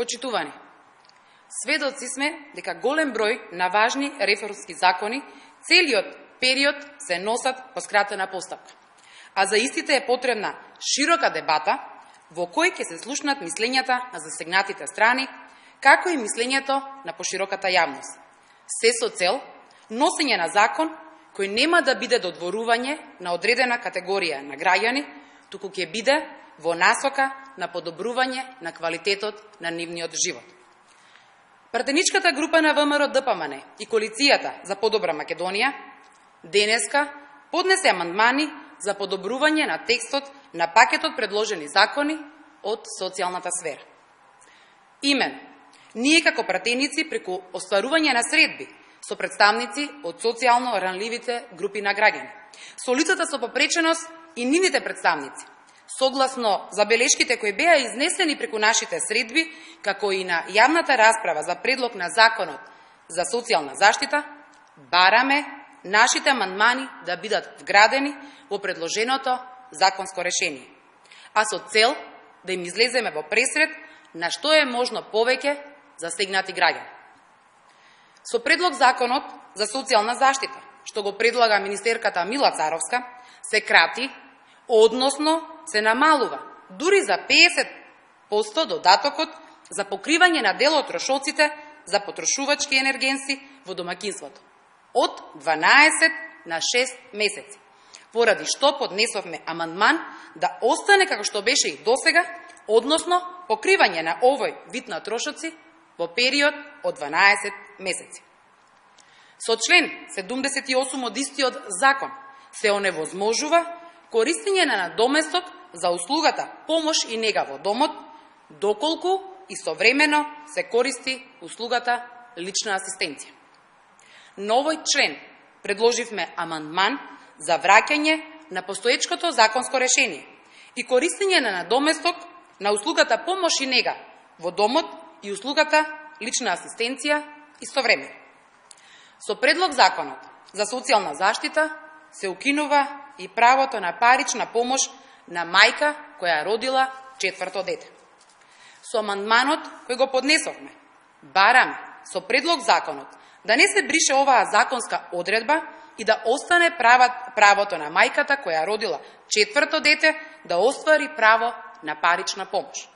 Почитувани, сведоци сме дека голем број на важни реформски закони целиот период се носат по скратена постапка, а за истите е потребна широка дебата во кој ќе се слушнат мислењата на засегнатите страни, како и мислењето на пошироката јавност. Се со цел носење на закон кој нема да биде додворување на одредена категорија на граѓани, туку ќе биде во насока на подобрување на квалитетот на нивниот живот. Пратеничката група на ВМРО-ДПМН и Коалицијата за подобра Македонија денеска поднесе амандмани за подобрување на текстот на пакетот предложени закони од социјалната сфера. Именно, ние како пратеници преку остварување на средби со представници од социјално ранливите групи на граѓани, со лицата со попреченост и нивните представници, согласно забелешките кои беа изнесени преку нашите средби, како и на јавната расправа за предлог на законот за социјална заштита, бараме нашите амандмани да бидат вградени во предложеното законско решение, а со цел да им излеземе во пресред на што е можно повеќе засегнати граѓани. Со предлог законот за социјална заштита, што го предлага министерката Мила Царовска, се крати, односно се намалува дури за 50% додатокот за покривање на дел од трошоците за потрошувачки енергенси во домаќинството од 12 на 6 месеци, поради што поднесовме амандман да остане како што беше и досега, односно покривање на овој вид на трошоци во период од 12 месеци. Со член 78 од истиот закон се оневозможува користење на надоместок за услугата помош и нега во домот, доколку истовремено се користи услугата лична асистенција. На овој член предложивме амандман за враќање на постоечкото законско решение и користење на надоместок на услугата помош и нега во домот и услугата лична асистенција истовремено. Со предлог законот за социјална заштита се укинува и правото на парична помош на мајка која родила 4-то дете. Со амандманот кој го поднесовме, бараме со предлог законот да не се брише оваа законска одредба и да остане правото на мајката која родила 4-то дете да оствари право на парична помош.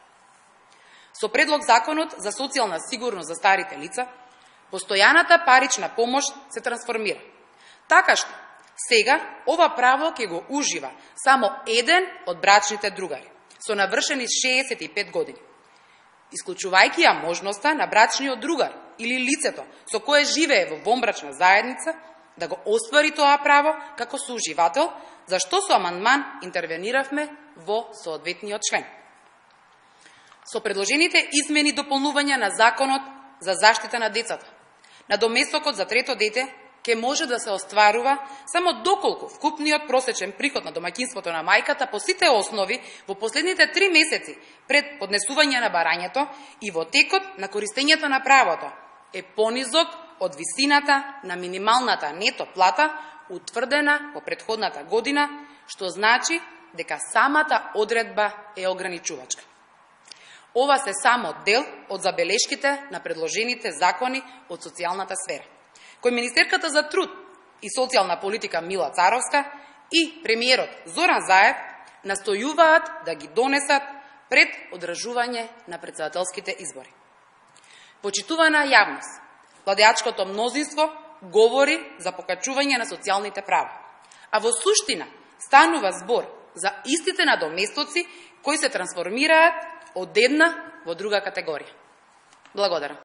Со предлог законот за социјална сигурност за старите лица, постојаната парична помош се трансформира, така што сега ова право ќе го ужива само еден од брачните другари со навршени 65 години, исклучувајќи ја можноста на брачниот другар или лицето со кое живее во вонбрачна заедница да го оствари тоа право како соуживател, за што со амандман интервениравме во соодветниот член. Со предложените измени и дополнувања на Законот за заштита на децата, надоместокот за трето дете ќе може да се остварува само доколку вкупниот просечен приход на домаќинството на мајката по сите основи во последните 3 месеци пред поднесување на барањето и во текот на користењето на правото е понизок од висината на минималната нето плата утврдена во претходната година, што значи дека самата одредба е ограничувачка. Ова се само дел од забелешките на предложените закони од социјалната сфера, кој министерката за труд и социјална политика Мила Царовска и премиерот Зоран Заев настојуваат да ги донесат пред одржување на претседателските избори. Почитувана јавност, владеачкото мнозинство говори за покачување на социјалните права, а во суштина станува збор за истите надоместоци кои се трансформираат од една во друга категорија. Благодарам.